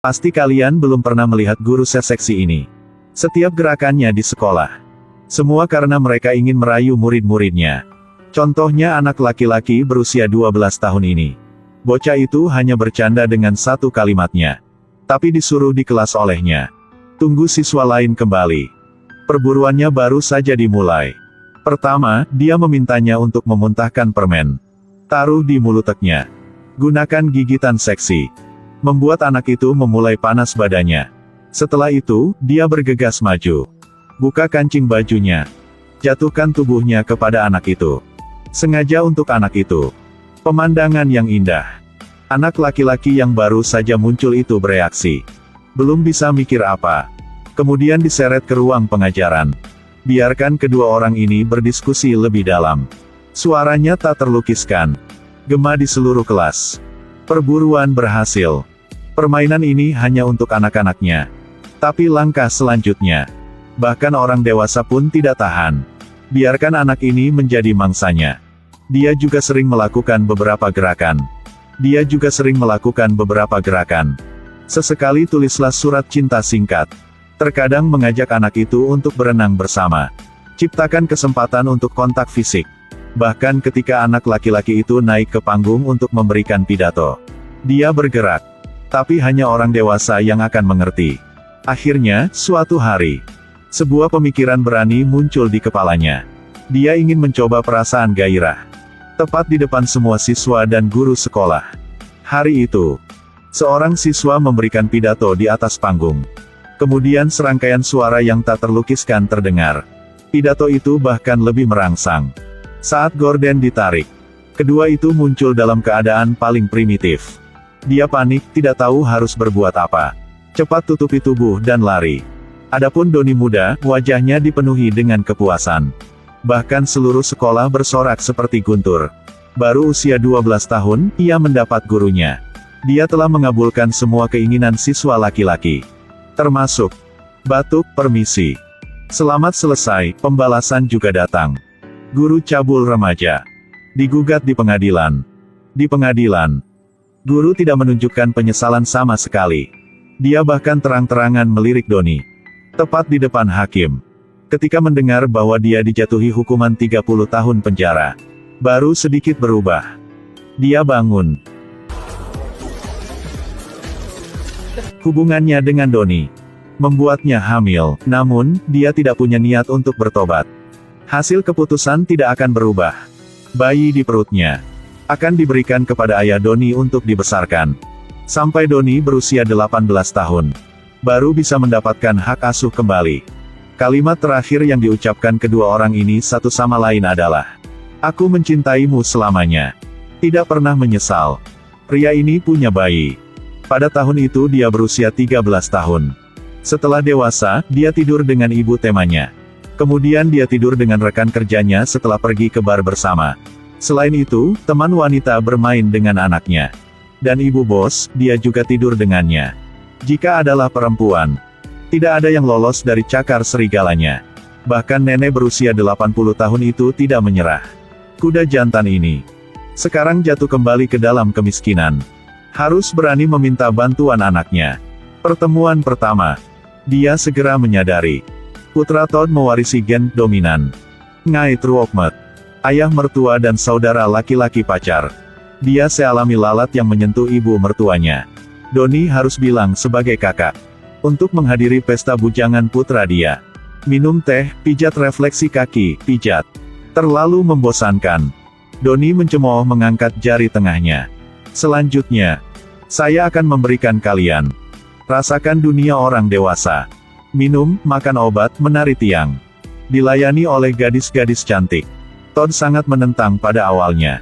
Pasti kalian belum pernah melihat guru seksi ini. Setiap gerakannya di sekolah. Semua karena mereka ingin merayu murid-muridnya. Contohnya anak laki-laki berusia 12 tahun ini. Bocah itu hanya bercanda dengan satu kalimatnya. Tapi disuruh di kelas olehnya. Tunggu siswa lain kembali. Perburuannya baru saja dimulai. Pertama, dia memintanya untuk memuntahkan permen. Taruh di muluteknya. Gunakan gigitan seksi. Membuat anak itu memulai panas badannya. Setelah itu, dia bergegas maju. Buka kancing bajunya. Jatuhkan tubuhnya kepada anak itu. Sengaja untuk anak itu. Pemandangan yang indah. Anak laki-laki yang baru saja muncul itu bereaksi. Belum bisa mikir apa. Kemudian diseret ke ruang pengajaran. Biarkan kedua orang ini berdiskusi lebih dalam. Suaranya tak terlukiskan. Gema di seluruh kelas. Perburuan berhasil. Permainan ini hanya untuk anak-anaknya. Tapi langkah selanjutnya. Bahkan orang dewasa pun tidak tahan. Biarkan anak ini menjadi mangsanya. Dia juga sering melakukan beberapa gerakan. Sesekali tulislah surat cinta singkat. Terkadang mengajak anak itu untuk berenang bersama. Ciptakan kesempatan untuk kontak fisik. Bahkan ketika anak laki-laki itu naik ke panggung untuk memberikan pidato. Dia bergerak. Tapi hanya orang dewasa yang akan mengerti. Akhirnya, suatu hari, sebuah pemikiran berani muncul di kepalanya. Dia ingin mencoba perasaan gairah. Tepat di depan semua siswa dan guru sekolah. Hari itu, seorang siswa memberikan pidato di atas panggung. Kemudian serangkaian suara yang tak terlukiskan terdengar. Pidato itu bahkan lebih merangsang. Saat gorden ditarik, kedua itu muncul dalam keadaan paling primitif. Dia panik, tidak tahu harus berbuat apa. Cepat tutupi tubuh dan lari. Adapun Doni muda, wajahnya dipenuhi dengan kepuasan. Bahkan seluruh sekolah bersorak seperti guntur. Baru usia 12 tahun, ia mendapat gurunya. Dia telah mengabulkan semua keinginan siswa laki-laki. Termasuk batuk, permisi. Selamat selesai, pembalasan juga datang. Guru cabul remaja. Digugat di pengadilan. Di pengadilan, guru tidak menunjukkan penyesalan sama sekali. Dia bahkan terang-terangan melirik Doni. Tepat di depan hakim. Ketika mendengar bahwa dia dijatuhi hukuman 30 tahun penjara. Baru sedikit berubah. Dia bangun. Hubungannya dengan Doni membuatnya hamil, namun, dia tidak punya niat untuk bertobat. Hasil keputusan tidak akan berubah. Bayi di perutnya akan diberikan kepada ayah Doni untuk dibesarkan. Sampai Doni berusia 18 tahun. Baru bisa mendapatkan hak asuh kembali. Kalimat terakhir yang diucapkan kedua orang ini satu sama lain adalah, "Aku mencintaimu selamanya." Tidak pernah menyesal. Pria ini punya bayi. Pada tahun itu dia berusia 13 tahun. Setelah dewasa, dia tidur dengan ibu temanya. Kemudian dia tidur dengan rekan kerjanya setelah pergi ke bar bersama. Selain itu, teman wanita bermain dengan anaknya. Dan ibu bos, dia juga tidur dengannya. Jika adalah perempuan, tidak ada yang lolos dari cakar serigalanya. Bahkan nenek berusia 80 tahun itu tidak menyerah. Kuda jantan ini sekarang jatuh kembali ke dalam kemiskinan. Harus berani meminta bantuan anaknya. Pertemuan pertama, dia segera menyadari. Putra Todd mewarisi gen dominan. Ngai Truokmet, ayah mertua dan saudara laki-laki pacar. Dia sealami lalat yang menyentuh ibu mertuanya. Doni harus bilang sebagai kakak. Untuk menghadiri pesta bujangan putra dia. Minum teh, pijat refleksi kaki, pijat. Terlalu membosankan. Doni mencemooh mengangkat jari tengahnya. Selanjutnya, saya akan memberikan kalian. Rasakan dunia orang dewasa. Minum, makan obat, menari tiang. Dilayani oleh gadis-gadis cantik. Todd sangat menentang pada awalnya.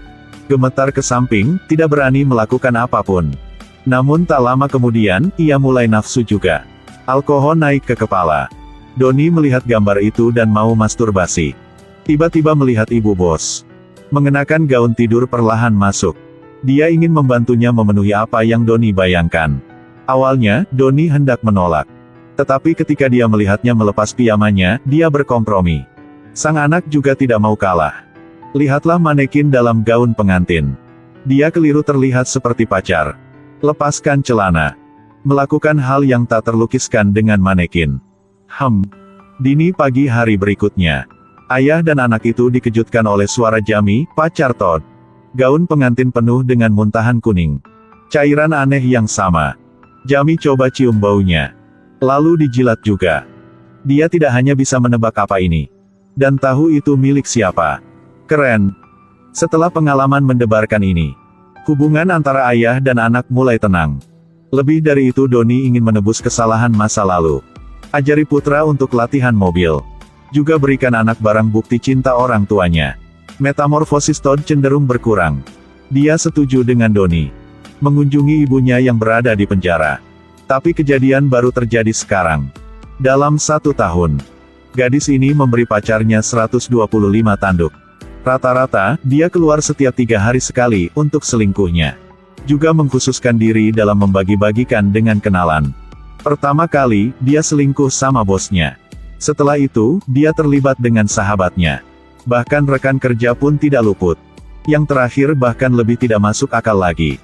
Gemetar ke samping, tidak berani melakukan apapun. Namun tak lama kemudian, ia mulai nafsu juga. Alkohol naik ke kepala. Doni melihat gambar itu dan mau masturbasi. Tiba-tiba melihat ibu bos mengenakan gaun tidur perlahan masuk. Dia ingin membantunya memenuhi apa yang Doni bayangkan. Awalnya, Doni hendak menolak. Tetapi ketika dia melihatnya melepas pijamannya, dia berkompromi. Sang anak juga tidak mau kalah. Lihatlah manekin dalam gaun pengantin. Dia keliru terlihat seperti pacar. Lepaskan celana. Melakukan hal yang tak terlukiskan dengan manekin. Dini pagi hari berikutnya. Ayah dan anak itu dikejutkan oleh suara Jamie, pacar Todd. Gaun pengantin penuh dengan muntahan kuning. Cairan aneh yang sama. Jamie coba cium baunya. Lalu dijilat juga. Dia tidak hanya bisa menebak apa ini. Dan tahu itu milik siapa. Keren. Setelah pengalaman mendebarkan ini, hubungan antara ayah dan anak mulai tenang. Lebih dari itu, Donnie ingin menebus kesalahan masa lalu. Ajari putra untuk latihan mobil. Juga berikan anak barang bukti cinta orang tuanya. Metamorfosis Todd cenderung berkurang. Dia setuju dengan Donnie. Mengunjungi ibunya yang berada di penjara. Tapi kejadian baru terjadi sekarang. Dalam 1 tahun, gadis ini memberi pacarnya 125 tanduk. Rata-rata, dia keluar setiap 3 hari sekali untuk selingkuhnya. Juga mengkhususkan diri dalam membagi-bagikan dengan kenalan. Pertama kali, dia selingkuh sama bosnya. Setelah itu, dia terlibat dengan sahabatnya. Bahkan rekan kerja pun tidak luput. Yang terakhir bahkan lebih tidak masuk akal lagi.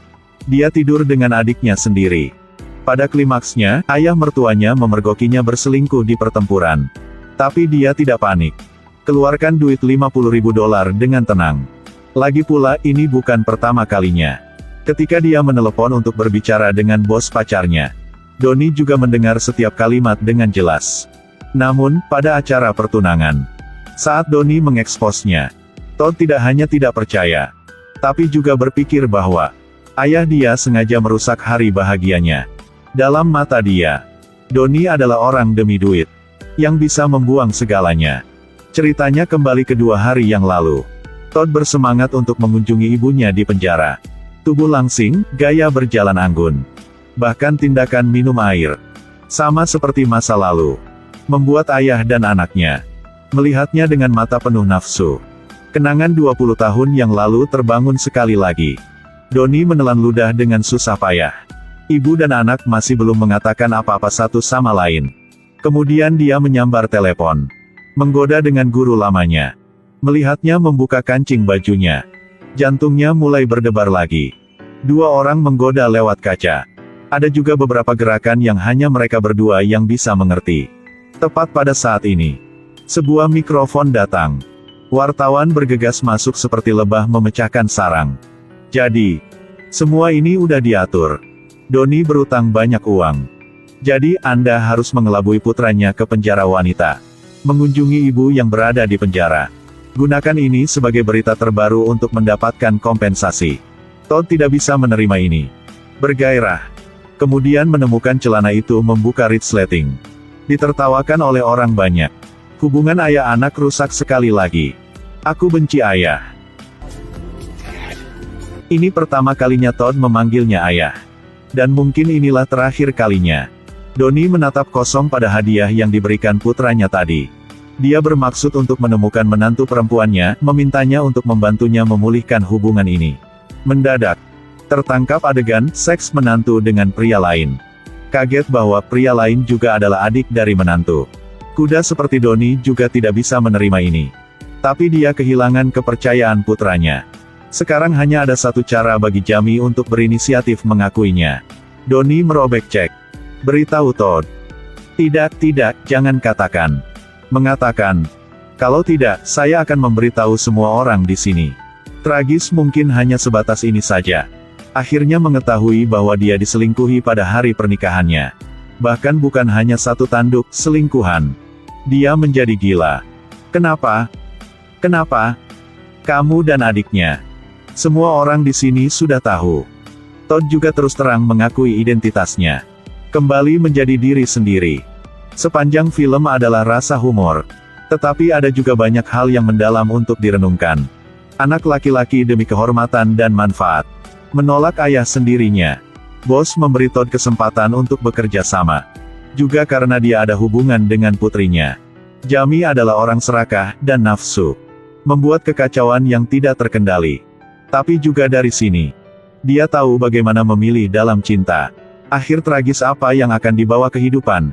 Dia tidur dengan adiknya sendiri. Pada klimaksnya, ayah mertuanya memergokinya berselingkuh di pertempuran. Tapi dia tidak panik. Keluarkan duit $50.000 dengan tenang. Lagi pula, ini bukan pertama kalinya. Ketika dia menelepon untuk berbicara dengan bos pacarnya, Donnie juga mendengar setiap kalimat dengan jelas. Namun, pada acara pertunangan, saat Donnie mengeksposnya, Todd tidak hanya tidak percaya, tapi juga berpikir bahwa ayah dia sengaja merusak hari bahagianya. Dalam mata dia, Donnie adalah orang demi duit, yang bisa membuang segalanya. Ceritanya kembali ke 2 hari yang lalu. Todd bersemangat untuk mengunjungi ibunya di penjara. Tubuh langsing, gaya berjalan anggun. Bahkan tindakan minum air. Sama seperti masa lalu. Membuat ayah dan anaknya melihatnya dengan mata penuh nafsu. Kenangan 20 tahun yang lalu terbangun sekali lagi. Donnie menelan ludah dengan susah payah. Ibu dan anak masih belum mengatakan apa-apa satu sama lain. Kemudian dia menyambar telepon. Menggoda dengan guru lamanya. Melihatnya membuka kancing bajunya. Jantungnya mulai berdebar lagi. 2 orang menggoda lewat kaca. Ada juga beberapa gerakan yang hanya mereka berdua yang bisa mengerti. Tepat pada saat ini, sebuah mikrofon datang. Wartawan bergegas masuk seperti lebah memecahkan sarang. Jadi, semua ini udah diatur. Donnie berutang banyak uang. Jadi, Anda harus mengelabui putranya ke penjara wanita. Mengunjungi ibu yang berada di penjara. Gunakan ini sebagai berita terbaru untuk mendapatkan kompensasi. Todd tidak bisa menerima ini. Bergairah. Kemudian menemukan celana itu membuka resleting. Ditertawakan oleh orang banyak. Hubungan ayah anak rusak sekali lagi. Aku benci ayah. Ini pertama kalinya Todd memanggilnya ayah. Dan mungkin inilah terakhir kalinya. Donnie menatap kosong pada hadiah yang diberikan putranya tadi. Dia bermaksud untuk menemukan menantu perempuannya, memintanya untuk membantunya memulihkan hubungan ini. Mendadak, tertangkap adegan seks menantu dengan pria lain. Kaget bahwa pria lain juga adalah adik dari menantu. Kuda seperti Donnie juga tidak bisa menerima ini. Tapi dia kehilangan kepercayaan putranya. Sekarang hanya ada satu cara bagi Jamie untuk berinisiatif mengakuinya. Donnie merobek cek. Beritahu Todd. Tidak, jangan katakan. Mengatakan, kalau tidak, saya akan memberitahu semua orang di sini. Tragis mungkin hanya sebatas ini saja. Akhirnya mengetahui bahwa dia diselingkuhi pada hari pernikahannya. Bahkan bukan hanya 1 tanduk, selingkuhan. Dia menjadi gila. Kenapa? Kenapa? Kamu dan adiknya. Semua orang di sini sudah tahu. Todd juga terus terang mengakui identitasnya. Kembali menjadi diri sendiri. Sepanjang film adalah rasa humor. Tetapi ada juga banyak hal yang mendalam untuk direnungkan. Anak laki-laki demi kehormatan dan manfaat. Menolak ayah sendirinya. Bos memberi Todd kesempatan untuk bekerja sama. Juga karena dia ada hubungan dengan putrinya. Jamie adalah orang serakah dan nafsu. Membuat kekacauan yang tidak terkendali. Tapi juga dari sini, dia tahu bagaimana memilih dalam cinta. Akhir tragis apa yang akan dibawa kehidupan.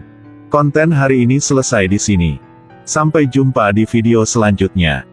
Konten hari ini selesai di sini. Sampai jumpa di video selanjutnya.